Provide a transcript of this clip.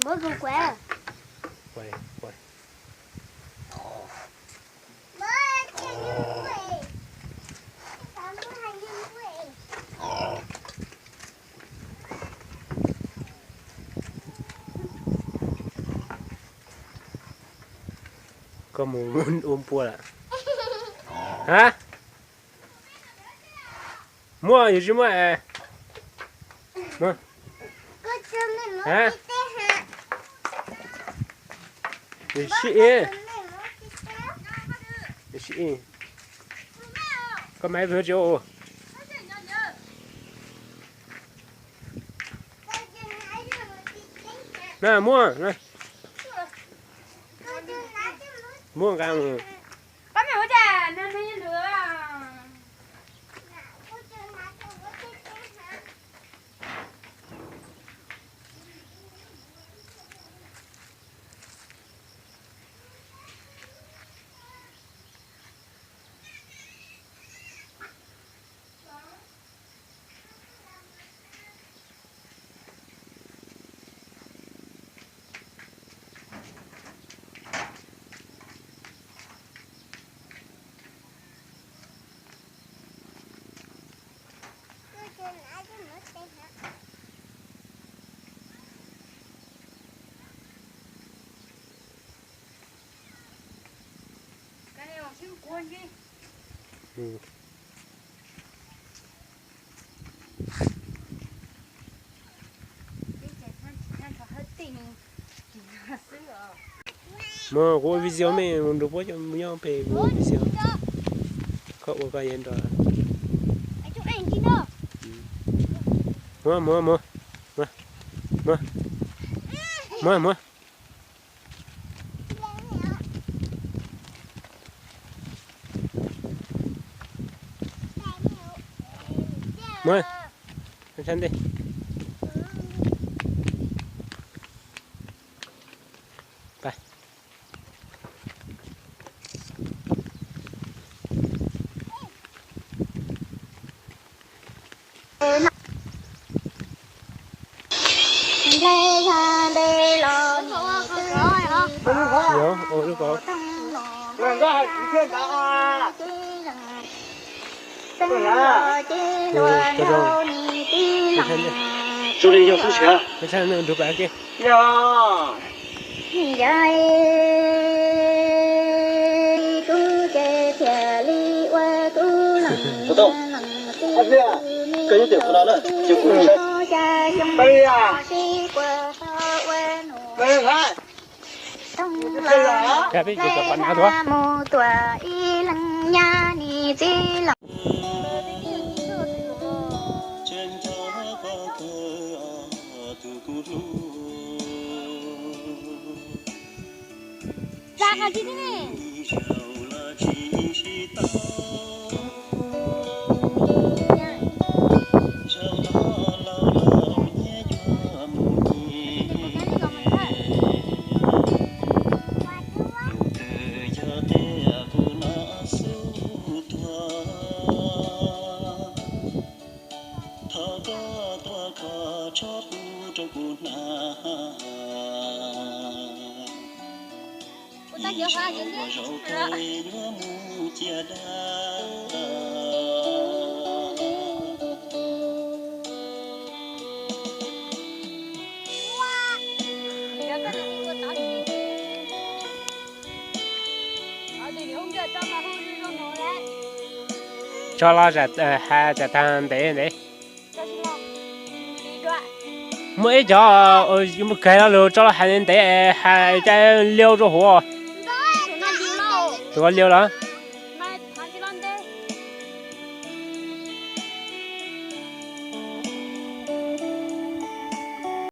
Bố con quẹ. Quay. Có muốn ôm pua là hả? Mua gì mua à? Mua hả? Để xị có máy vừa chỗ nè mua nè mua cái mà có mẹ hỗ trợ nên thấy như nữa cái này là siêu cuốn chứ. mà có video mình được bao nhiêu nhau về video có cái gì đó mua xem điไป有我这个手里有出钱，你看那六百给呀，不动，阿飞啊，跟有点不大了，就过来。哎呀，来来。cái biết được còn nào thôi ra cái gì thế này ta chưa qua gì cho lo ra hai ra thằng để đấy mỗi cho một cái nó lưu cho nó hai đến để hai trái liêu cho hồ tụi con liêu đó